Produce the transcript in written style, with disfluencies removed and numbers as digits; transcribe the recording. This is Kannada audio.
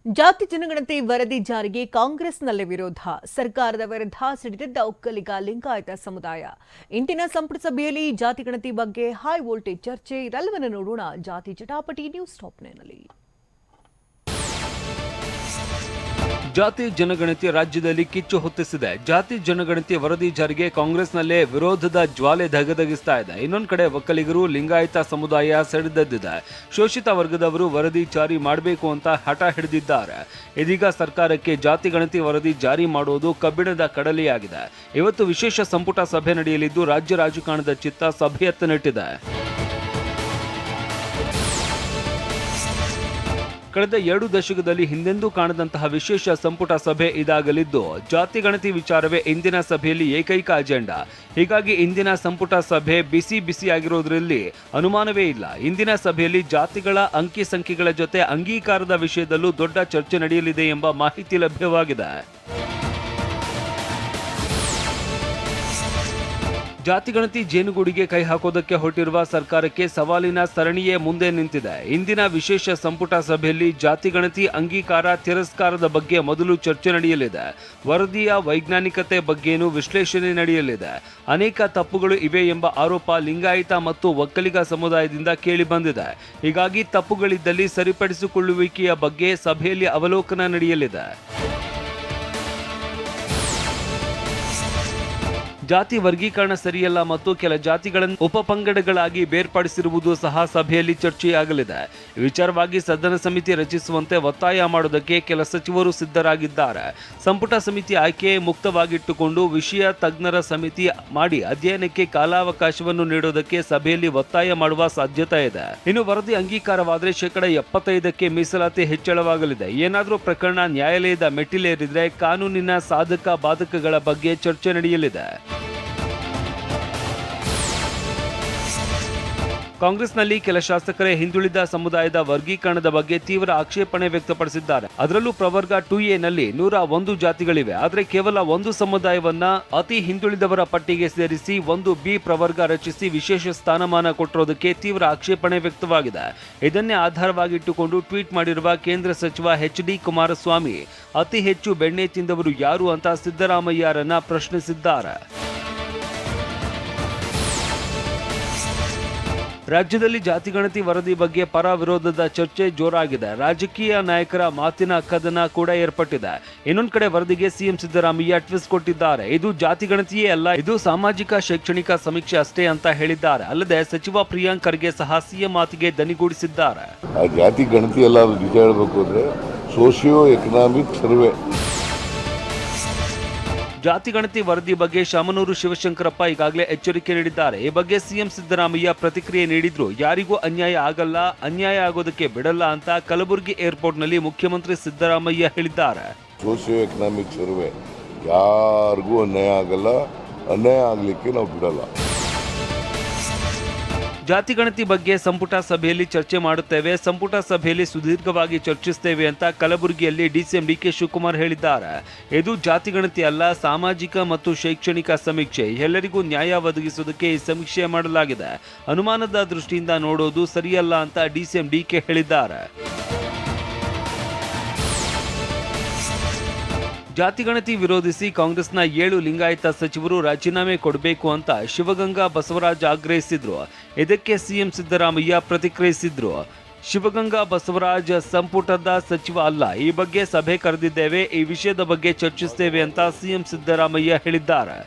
ಜಾತಿ ಜನಗಣತಿ ವರದಿ ಜಾರಿಗೆ ಕಾಂಗ್ರೆಸ್ನಲ್ಲೇ ವಿರೋಧ. ಸರ್ಕಾರದ ವಿರುದ್ಧ ಸಿಡಿದಿದ್ದ ಒಕ್ಕಲಿಗ ಲಿಂಗಾಯತ ಸಮುದಾಯ. ಇಂದಿನ ಸಂಪುಟ ಸಭೆಯಲ್ಲಿ ಜಾತಿ ಗಣತಿ ಬಗ್ಗೆ ಹೈ ವೋಲ್ಟೇಜ್ ಚರ್ಚೆ. ಇದೆಲ್ಲವನ್ನು ನೋಡೋಣ ಜಾತಿ ಚಟಾಪಟಿ ನ್ಯೂಸ್ ಟಾಪ್ನಲ್ಲಿ. ಜಾತಿ ಜನಗಣತಿ ರಾಜ್ಯದಲ್ಲಿ ಕಿಚ್ಚು ಹೊತ್ತಿಸಿದೆ. ಜಾತಿ ಜನಗಣತಿ ವರದಿ ಜಾರಿಗೆ ಕಾಂಗ್ರೆಸ್ನಲ್ಲೇ ವಿರೋಧದ ಜ್ವಾಲೆ ಧಗಧಗಿಸ್ತಾ ಇದೆ. ಇನ್ನೊಂದು ಕಡೆ ಒಕ್ಕಲಿಗರು ಲಿಂಗಾಯತ ಸಮುದಾಯ ಸೆಳೆದದ್ದಿದೆ. ಶೋಷಿತ ವರ್ಗದವರು ವರದಿ ಜಾರಿ ಮಾಡಬೇಕು ಅಂತ ಹಠ ಹಿಡಿದಿದ್ದಾರೆ. ಇದೀಗ ಸರ್ಕಾರಕ್ಕೆ ಜಾತಿ ಗಣತಿ ವರದಿ ಜಾರಿ ಮಾಡುವುದು ಕಬ್ಬಿಣದ ಕಡಲೆಯಾಗಿದೆ. ಇವತ್ತು ವಿಶೇಷ ಸಂಪುಟ ಸಭೆ ನಡೆಯಲಿದ್ದು ರಾಜ್ಯ ರಾಜಕಾರಣದ ಚಿತ್ತ ಸಭೆಯತ್ತ ನೆಟ್ಟಿದೆ. ಕಳೆದ 2 ದಶಕದಲ್ಲಿ ಹಿಂದೆಂದೂ ಕಾಣದಂತಹ ವಿಶೇಷ ಸಂಪುಟ ಸಭೆ ಇದಾಗಲಿದ್ದು, ಜಾತಿ ಗಣತಿ ವಿಚಾರವೇ ಇಂದಿನ ಸಭೆಯಲ್ಲಿ ಏಕೈಕ ಅಜೆಂಡಾ. ಹೀಗಾಗಿ ಇಂದಿನ ಸಂಪುಟ ಸಭೆ ಬಿಸಿಯಾಗಿರೋದ್ರಲ್ಲಿ ಅನುಮಾನವೇ ಇಲ್ಲ. ಇಂದಿನ ಸಭೆಯಲ್ಲಿ ಜಾತಿಗಳ ಅಂಕಿ ಸಂಖ್ಯೆಗಳ ಜೊತೆ ಅಂಗೀಕಾರದ ವಿಷಯದಲ್ಲೂ ದೊಡ್ಡ ಚರ್ಚೆ ನಡೆಯಲಿದೆ ಎಂಬ ಮಾಹಿತಿ ಲಭ್ಯವಾಗಿದೆ. ಜಾತಿ ಗಣತಿ ಜೇನುಗೂಡಿಗೆ ಕೈ ಹಾಕೋದಕ್ಕೆ ಹೊರಟಿರುವ ಸರ್ಕಾರಕ್ಕೆ ಸವಾಲಿನ ಸರಣಿಯೇ ಮುಂದೆ ನಿಂತಿದೆ. ಇಂದಿನ ವಿಶೇಷ ಸಂಪುಟ ಸಭೆಯಲ್ಲಿ ಜಾತಿ ಗಣತಿ ಅಂಗೀಕಾರ ತಿರಸ್ಕಾರದ ಬಗ್ಗೆ ಮೊದಲು ಚರ್ಚೆ ನಡೆಯಲಿದೆ. ವರದಿಯ ವೈಜ್ಞಾನಿಕತೆ ಬಗ್ಗೆನೂ ವಿಶ್ಲೇಷಣೆ ನಡೆಯಲಿದೆ. ಅನೇಕ ತಪ್ಪುಗಳು ಇವೆ ಎಂಬ ಆರೋಪ ಲಿಂಗಾಯತ ಮತ್ತು ಒಕ್ಕಲಿಗ ಸಮುದಾಯದಿಂದ ಕೇಳಿ ಬಂದಿದೆ. ಹೀಗಾಗಿ ತಪ್ಪುಗಳಿದ್ದಲ್ಲಿ ಸರಿಪಡಿಸಿಕೊಳ್ಳುವಿಕೆಯ ಬಗ್ಗೆ ಸಭೆಯಲ್ಲಿ ಅವಲೋಕನ ನಡೆಯಲಿದೆ. ಜಾತಿ ವರ್ಗೀಕರಣ ಸರಿಯಲ್ಲ ಮತ್ತು ಕೆಲ ಜಾತಿಗಳನ್ನು ಉಪಪಂಗಡಗಳಾಗಿ ಬೇರ್ಪಡಿಸಿರುವುದು ಸಹ ಸಭೆಯಲ್ಲಿ ಚರ್ಚೆಯಾಗಲಿದೆ. ವಿಚಾರವಾಗಿ ಸದನ ಸಮಿತಿ ರಚಿಸುವಂತೆ ಒತ್ತಾಯ ಮಾಡುವುದಕ್ಕೆ ಕೆಲ ಸಚಿವರು ಸಿದ್ಧರಾಗಿದ್ದಾರೆ. ಸಂಪುಟ ಸಮಿತಿ ಆಯ್ಕೆ ಮುಕ್ತವಾಗಿಟ್ಟುಕೊಂಡು ವಿಷಯ ತಜ್ಞರ ಸಮಿತಿ ಮಾಡಿ ಅಧ್ಯಯನಕ್ಕೆ ಕಾಲಾವಕಾಶವನ್ನು ನೀಡುವುದಕ್ಕೆ ಸಭೆಯಲ್ಲಿ ಒತ್ತಾಯ ಮಾಡುವ ಸಾಧ್ಯತೆ ಇದೆ. ಇನ್ನು ವರದಿ ಅಂಗೀಕಾರವಾದರೆ 75% ಮೀಸಲಾತಿ ಹೆಚ್ಚಳವಾಗಲಿದೆ. ಏನಾದರೂ ಪ್ರಕರಣ ನ್ಯಾಯಾಲಯದ ಮೆಟ್ಟಿಲೇರಿದ್ರೆ ಕಾನೂನಿನ ಸಾಧಕ ಬಾಧಕಗಳ ಬಗ್ಗೆ ಚರ್ಚೆ ನಡೆಯಲಿದೆ. ಕಾಂಗ್ರೆಸ್ನಲ್ಲಿ ಕೆಲ ಶಾಸಕರೇ ಹಿಂದುಳಿದ ಸಮುದಾಯದ ವರ್ಗೀಕರಣದ ಬಗ್ಗೆ ತೀವ್ರ ಆಕ್ಷೇಪಣೆ ವ್ಯಕ್ತಪಡಿಸಿದ್ದಾರೆ. ಅದರಲ್ಲೂ ಪ್ರವರ್ಗ 2A ನಲ್ಲಿ 101 ಜಾತಿಗಳಿವೆ. ಆದರೆ ಕೇವಲ ಒಂದು ಸಮುದಾಯವನ್ನ ಅತಿ ಹಿಂದುಳಿದವರ ಪಟ್ಟಿಗೆ ಸೇರಿಸಿ 1B ಪ್ರವರ್ಗ ರಚಿಸಿ ವಿಶೇಷ ಸ್ಥಾನಮಾನ ಕೊಟ್ಟಿರೋದಕ್ಕೆ ತೀವ್ರ ಆಕ್ಷೇಪಣೆ ವ್ಯಕ್ತವಾಗಿದೆ. ಇದನ್ನೇ ಆಧಾರವಾಗಿಟ್ಟುಕೊಂಡು ಟ್ವೀಟ್ ಮಾಡಿರುವ ಕೇಂದ್ರ ಸಚಿವ HD ಕುಮಾರಸ್ವಾಮಿ ಅತಿ ಹೆಚ್ಚು ಬೆಣ್ಣೆ ತಿಂದವರು ಯಾರು ಅಂತ ಸಿದ್ದರಾಮಯ್ಯರನ್ನ ಪ್ರಶ್ನಿಸಿದ್ದಾರೆ. ರಾಜ್ಯದಲ್ಲಿ ಜಾತಿ ಗಣತಿ ವರದಿ ಬಗ್ಗೆ ಪರ ವಿರೋಧದ ಚರ್ಚೆ ಜೋರಾಗಿದೆ. ರಾಜಕೀಯ ನಾಯಕರ ಮಾತಿನ ಕದನ ಕೂಡ ಏರ್ಪಟ್ಟಿದೆ. ಇನ್ನೊಂದು ಕಡೆ ವರದಿಗೆ ಸಿಎಂ ಸಿದ್ದರಾಮಯ್ಯ ಟ್ವಿಸ್ಟ್ ಕೊಟ್ಟಿದ್ದಾರೆ. ಇದು ಜಾತಿ ಗಣತಿಯೇ ಅಲ್ಲ, ಇದು ಸಾಮಾಜಿಕ ಶೈಕ್ಷಣಿಕ ಸಮೀಕ್ಷೆ ಅಷ್ಟೇ ಅಂತ ಹೇಳಿದ್ದಾರೆ. ಅಲ್ಲದೆ ಸಚಿವ ಪ್ರಿಯಾಂಕ್ ಖರ್ಗೆ ಸಹ ಸಿಎಂ ಮಾತಿಗೆ ದನಿಗೂಡಿಸಿದ್ದಾರೆ. ಜಾತಿ ಗಣತಿ ಎಲ್ಲ ನಿಜ ಹೇಳಬೇಕು ಅಂದ್ರೆ ಸೋಶಿಯೋ ಎಕನಾಮಿಕ್ ಸರ್ವೆ. ಜಾತಿ ಗಣತಿ ವರದಿ ಬಗ್ಗೆ ಶಾಮನೂರು ಶಿವಶಂಕರಪ್ಪ ಈಗಾಗಲೇ ಎಚ್ಚರಿಕೆ ನೀಡಿದ್ದಾರೆ. ಈ ಬಗ್ಗೆ ಸಿಎಂ ಸಿದ್ದರಾಮಯ್ಯ ಪ್ರತಿಕ್ರಿಯೆ ನೀಡಿದ್ರು. ಯಾರಿಗೂ ಅನ್ಯಾಯ ಆಗಲ್ಲ, ಅನ್ಯಾಯ ಆಗೋದಕ್ಕೆ ಬಿಡಲ್ಲ ಅಂತ ಕಲಬುರಗಿ ಏರ್ಪೋರ್ಟ್ನಲ್ಲಿ ಮುಖ್ಯಮಂತ್ರಿ ಸಿದ್ದರಾಮಯ್ಯ ಹೇಳಿದ್ದಾರೆ. ಸೋಶಿಯೋ ಎಕನಾಮಿಕ್ ಸರ್ವೆ ಯಾರಿಗೂ ಅನ್ಯಾಯ ಆಗಲ್ಲ, ಅನ್ಯಾಯ ಆಗಲಿಕ್ಕೆ ನಾವು ಬಿಡಲ್ಲ. ಜಾತಿ ಗಣತಿ ಬಗ್ಗೆ ಸಂಪುಟ ಸಭೆಯಲ್ಲಿ ಚರ್ಚೆ ಮಾಡುತ್ತೇವೆ, ಸಂಪುಟ ಸಭೆಯಲ್ಲಿ ಸುದೀರ್ಘವಾಗಿ ಚರ್ಚಿಸುತ್ತೇವೆ ಅಂತ ಕಲಬುರಗಿಯಲ್ಲಿ ಡಿಸಿಎಂ ಡಿಕೆ ಶಿವಕುಮಾರ್ ಹೇಳಿದ್ದಾರೆ. ಇದು ಜಾತಿ ಗಣತಿ ಅಲ್ಲ, ಸಾಮಾಜಿಕ ಮತ್ತು ಶೈಕ್ಷಣಿಕ ಸಮೀಕ್ಷೆ. ಎಲ್ಲರಿಗೂ ನ್ಯಾಯ ಒದಗಿಸುವುದಕ್ಕೆ ಈ ಸಮೀಕ್ಷೆ ಮಾಡಲಾಗಿದೆ. ಅನುಮಾನದ ದೃಷ್ಟಿಯಿಂದ ನೋಡೋದು ಸರಿಯಲ್ಲ ಅಂತ ಡಿಸಿಎಂ ಡಿಕೆ ಹೇಳಿದ್ದಾರೆ. ಜಾತಿ ಗಣತಿ ವಿರೋಧಿಸಿ ಕಾಂಗ್ರೆಸ್ನ 7 ಲಿಂಗಾಯತ ಸಚಿವರು ರಾಜೀನಾಮೆ ಕೊಡಬೇಕು ಅಂತ ಶಿವಗಂಗಾ ಬಸವರಾಜ್ ಆಗ್ರಹಿಸಿದ್ರು. ಇದಕ್ಕೆ ಸಿಎಂ ಸಿದ್ದರಾಮಯ್ಯ ಪ್ರತಿಕ್ರಿಯಿಸಿದ್ರು. ಶಿವಗಂಗಾ ಬಸವರಾಜ್ ಸಂಪುಟದ ಸಚಿವ ಅಲ್ಲ, ಈ ಬಗ್ಗೆ ಸಭೆ ಕರೆದಿದ್ದೇವೆ, ಈ ವಿಷಯದ ಬಗ್ಗೆ ಚರ್ಚಿಸುತ್ತೇವೆ ಅಂತ ಸಿಎಂ ಸಿದ್ದರಾಮಯ್ಯ ಹೇಳಿದ್ದಾರೆ.